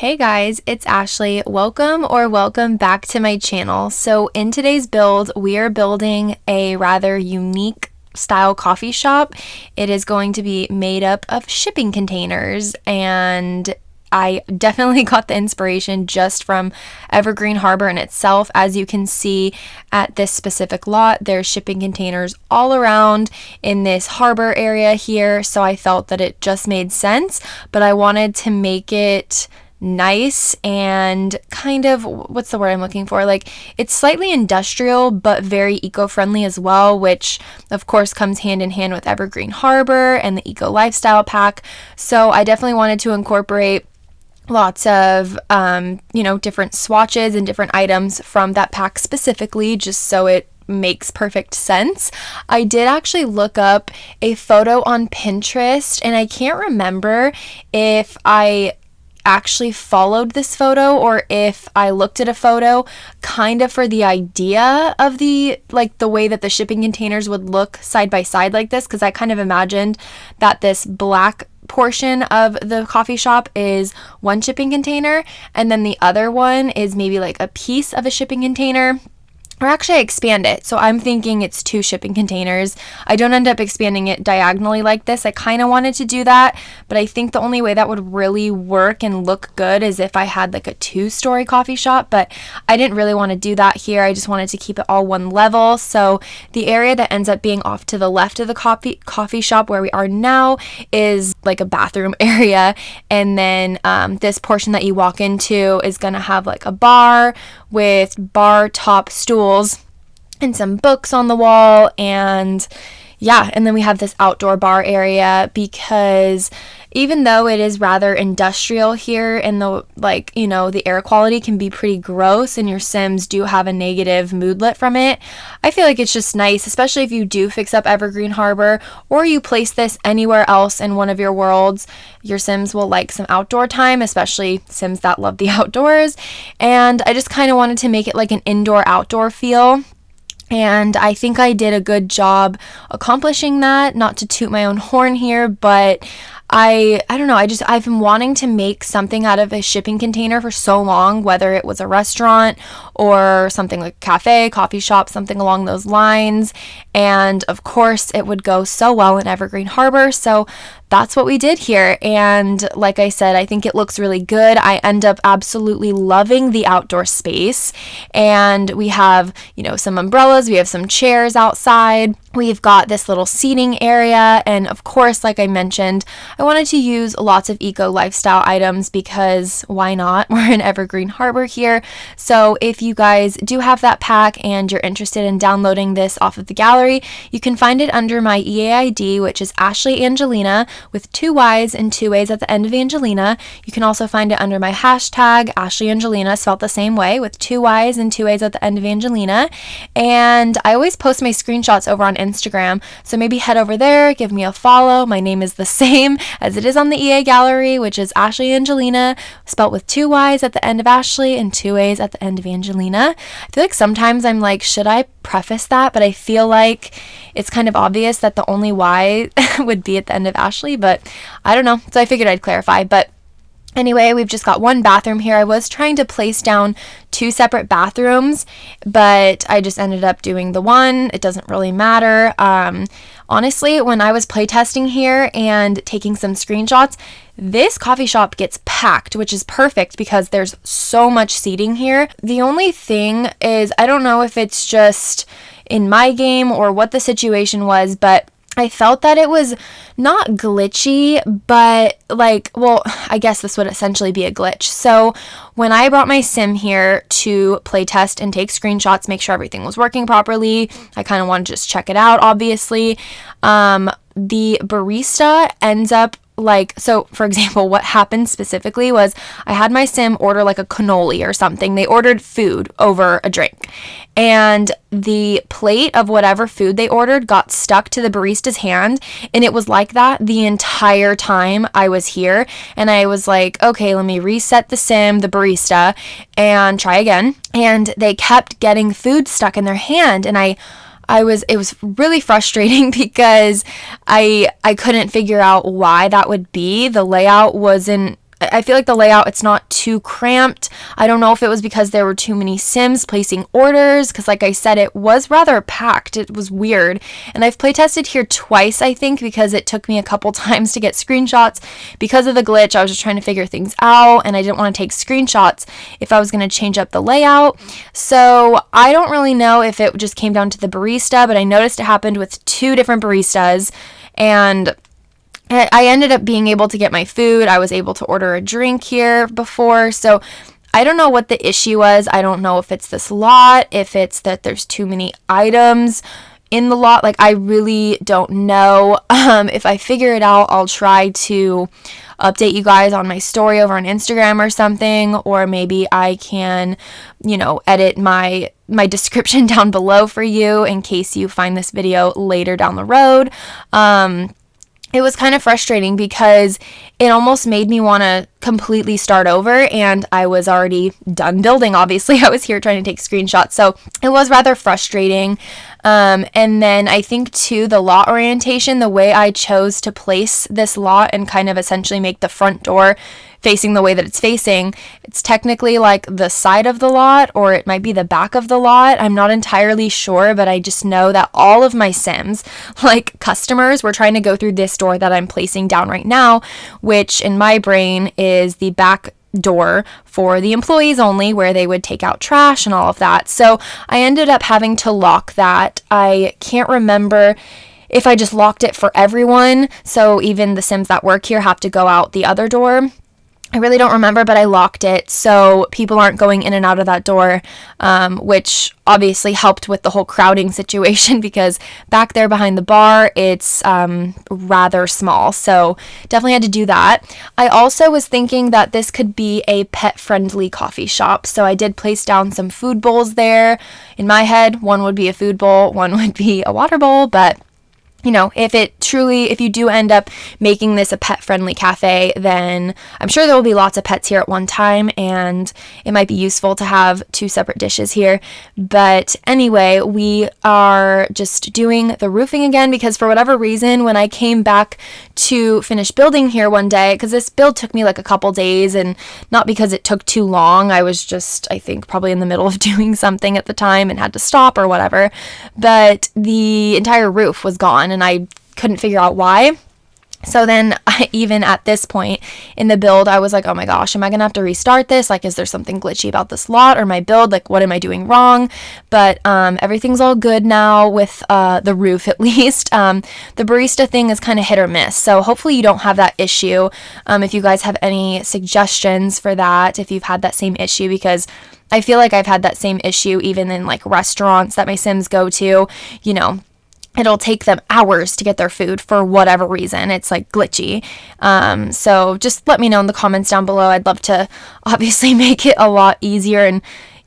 Hey guys, it's Ashley. Welcome back to my channel. So in today's build, we are building a rather unique style coffee shop. It is going to be made up of shipping containers, and I definitely got the inspiration just from Evergreen Harbor in itself. As you can see at this specific lot, there's shipping containers all around in this harbor area here, so I felt that it just made sense, but I wanted to make it nice and kind of, what's the word I'm looking for? Like, it's slightly industrial, but very eco-friendly as well, which of course comes hand in hand with Evergreen Harbor and the eco lifestyle pack. So I definitely wanted to incorporate lots of, different swatches and different items from that pack specifically, just so it makes perfect sense. I did actually look up a photo on Pinterest, and I can't remember if I actually followed this photo or if I looked at a photo kind of for the idea of the way that the shipping containers would look side by side like this, because I kind of imagined that this black portion of the coffee shop is one shipping container and then the other one is maybe like a piece of a shipping container. Or actually I expand it, so I'm thinking it's two shipping containers. I don't end up expanding it diagonally like this. I kind of wanted to do that, but I think the only way that would really work and look good is if I had like a two-story coffee shop, but I didn't really want to do that here. I just wanted to keep it all one level. So the area that ends up being off to the left of the coffee shop where we are now is like a bathroom area, and then this portion that you walk into is going to have like a bar with bar top stools and some books on the wall, and then we have this outdoor bar area, because even though it is rather industrial here and the air quality can be pretty gross and your Sims do have a negative moodlet from it, I feel like it's just nice, especially if you do fix up Evergreen Harbor or you place this anywhere else in one of your worlds. Your Sims will like some outdoor time, especially Sims that love the outdoors, and I just kind of wanted to make it like an indoor-outdoor feel. And I think I did a good job accomplishing that. Not to toot my own horn here, but I don't know, I've been wanting to make something out of a shipping container for so long, whether it was a restaurant or something like a cafe, coffee shop, something along those lines. And of course, it would go so well in Evergreen Harbor. So that's what we did here. And like I said, I think it looks really good. I end up absolutely loving the outdoor space. And we have, some umbrellas, we have some chairs outside. We've got this little seating area. And of course, like I mentioned, I wanted to use lots of eco lifestyle items because why not? We're in Evergreen Harbor here. So if you guys do have that pack and you're interested in downloading this off of the gallery, you can find it under my EAID, which is ashleyyangelinaa, with 2 Y's and 2 A's at the end of Angelina. You can also find it under my hashtag, ashleyyangelinaa, spelled the same way, with 2 Y's and 2 A's at the end of Angelina. And I always post my screenshots over on Instagram, so maybe head over there, give me a follow. My name is the same as it is on the EA gallery, which is ashleyyangelinaa, spelled with 2 Y's at the end of Ashley and 2 A's at the end of Angelina. I feel like sometimes I'm like, should I preface that? But I feel like it's kind of obvious that the only Y would be at the end of Ashley, but I don't know. So I figured I'd clarify. But anyway, we've just got one bathroom here. I was trying to place down 2 separate bathrooms, but I just ended up doing the one. It doesn't really matter. Honestly, when I was playtesting here and taking some screenshots, this coffee shop gets packed, which is perfect because there's so much seating here. The only thing is, I don't know if it's just in my game or what the situation was, but I felt that it was not glitchy, but I guess this would essentially be a glitch. So when I brought my sim here to playtest and take screenshots, make sure everything was working properly, I kind of want to just check it out, obviously. The barista ends up so for example, what happened specifically was I had my sim order like a cannoli or something. They ordered food over a drink, and the plate of whatever food they ordered got stuck to the barista's hand, and it was like that the entire time I was here. And I was like, okay, let me reset the barista, and try again. And they kept getting food stuck in their hand, and it was really frustrating because I couldn't figure out why that would be. The layout wasn't I feel like the layout, it's not too cramped. I don't know if it was because there were too many Sims placing orders, because like I said, it was rather packed. It was weird. And I've playtested here twice, I think, because it took me a couple times to get screenshots. Because of the glitch, I was just trying to figure things out, and I didn't want to take screenshots if I was going to change up the layout. So I don't really know if it just came down to the barista, but I noticed it happened with 2 different baristas, and I ended up being able to get my food. I was able to order a drink here before. So I don't know what the issue was. I don't know if it's this lot, if it's that there's too many items in the lot. Like, I really don't know. If I figure it out, I'll try to update you guys on my story over on Instagram or something, or maybe I can, edit my description down below for you in case you find this video later down the road. It was kind of frustrating because it almost made me want to completely start over, and I was already done building. Obviously, I was here trying to take screenshots, so it was rather frustrating. And then I think too, the lot orientation, the way I chose to place this lot and kind of essentially make the front door facing the way that it's facing, it's technically like the side of the lot, or it might be the back of the lot. I'm not entirely sure, but I just know that all of my Sims, like customers, were trying to go through this door that I'm placing down right now, which in my brain is the back door for the employees only, where they would take out trash and all of that. So I ended up having to lock that. I can't remember if I just locked it for everyone, so even the Sims that work here have to go out the other door. I really don't remember, but I locked it so people aren't going in and out of that door, which obviously helped with the whole crowding situation, because back there behind the bar, it's rather small. So definitely had to do that. I also was thinking that this could be a pet-friendly coffee shop. So I did place down some food bowls there. In my head, one would be a food bowl, one would be a water bowl, but if you do end up making this a pet-friendly cafe, then I'm sure there will be lots of pets here at one time, and it might be useful to have 2 separate dishes here. But anyway, we are just doing the roofing again, because for whatever reason, when I came back to finish building here one day, because this build took me like a couple days, and not because it took too long, I was just, I think, probably in the middle of doing something at the time and had to stop or whatever, but the entire roof was gone, and I couldn't figure out why. So then even at this point in the build, I was like, oh my gosh, am I gonna have to restart this? Like, is there something glitchy about this lot or my build? Like, what am I doing wrong? But everything's all good now with the roof, at least. The barista thing is kind of hit or miss, so hopefully you don't have that issue. If you guys have any suggestions for that, if you've had that same issue, because I feel like I've had that same issue even in like restaurants that my Sims go to, it'll take them hours to get their food for whatever reason. It's like glitchy. So just let me know in the comments down below. I'd love to obviously make it a lot easier and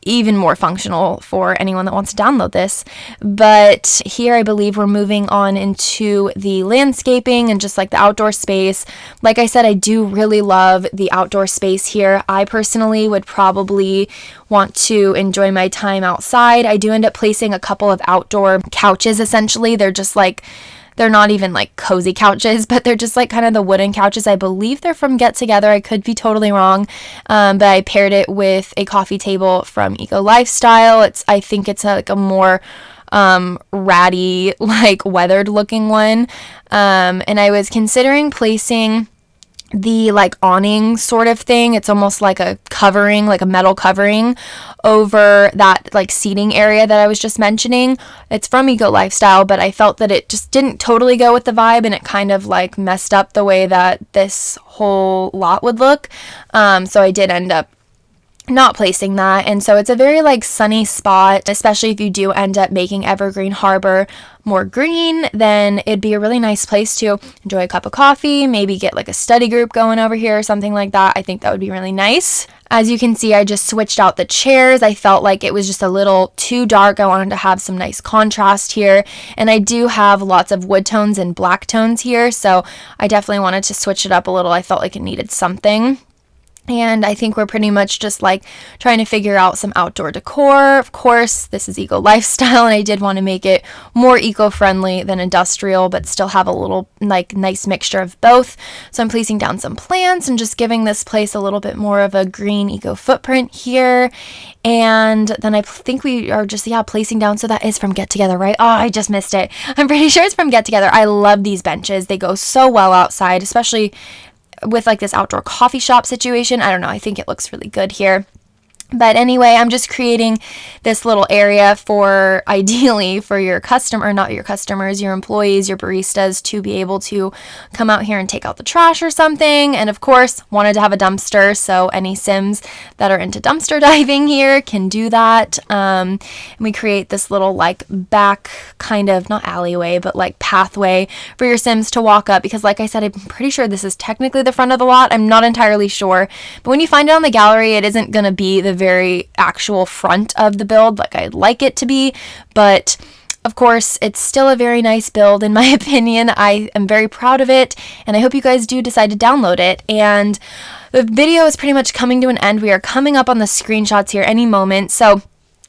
even more functional for anyone that wants to download this. But here I believe we're moving on into the landscaping and just like the outdoor space. Like I said, I do really love the outdoor space here. I personally would probably want to enjoy my time outside. I do end up placing a couple of outdoor couches. Essentially, they're not even like cozy couches, but they're just like kind of the wooden couches. I believe they're from Get Together. I could be totally wrong. But I paired it with a coffee table from Eco Lifestyle. I think it's like a more ratty, like weathered looking one. And I was considering placing the like awning sort of thing. It's almost like a covering, like a metal covering over that like seating area that I was just mentioning. It's from Eco Lifestyle, but I felt that it just didn't totally go with the vibe, and it kind of like messed up the way that this whole lot would look. So I did end up not placing that. And so it's a very like sunny spot, especially if you do end up making Evergreen Harbor more green, then it'd be a really nice place to enjoy a cup of coffee, maybe get like a study group going over here or something like that. I think that would be really nice. As you can see, I just switched out the chairs. I felt like it was just a little too dark. I wanted to have some nice contrast here. And I do have lots of wood tones and black tones here, so I definitely wanted to switch it up a little. I felt like it needed something. And I think we're pretty much just like trying to figure out some outdoor decor. Of course, this is eco lifestyle, and I did want to make it more eco-friendly than industrial, but still have a little like nice mixture of both. So I'm placing down some plants and just giving this place a little bit more of a green eco footprint here. And then I think we are just, placing down. So that is from Get Together, right? Oh, I just missed it. I'm pretty sure it's from Get Together. I love these benches. They go so well outside, especially with like this outdoor coffee shop situation. I don't know. I think it looks really good here. But anyway, I'm just creating this little area for, ideally, for your customer, not your customers, your employees, your baristas to be able to come out here and take out the trash or something. And of course, wanted to have a dumpster, so any Sims that are into dumpster diving here can do that. And we create this little like back kind of, not alleyway, but like pathway for your Sims to walk up, because like I said, I'm pretty sure this is technically the front of the lot. I'm not entirely sure. But when you find it on the gallery, it isn't going to be the very actual front of the build like I'd like it to be, but of course it's still a very nice build in my opinion. I am very proud of it, and I hope you guys do decide to download it. And the video is pretty much coming to an end. We are coming up on the screenshots here any moment, so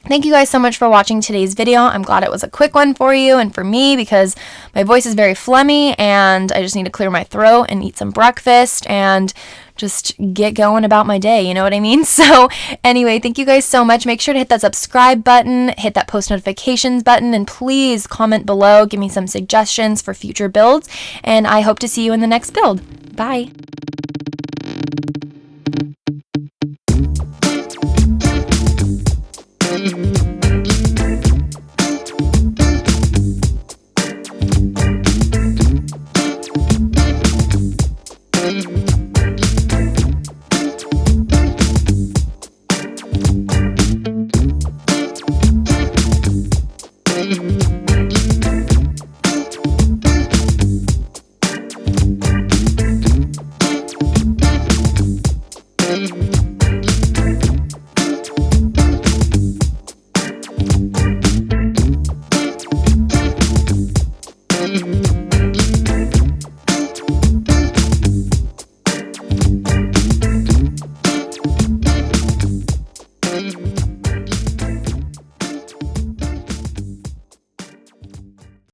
thank you guys so much for watching today's video. I'm glad it was a quick one for you and for me, because my voice is very phlegmy and I just need to clear my throat and eat some breakfast and just get going about my day, you know what I mean? So anyway, thank you guys so much. Make sure to hit that subscribe button, hit that post notifications button, and please comment below, give me some suggestions for future builds, and I hope to see you in the next build. Bye.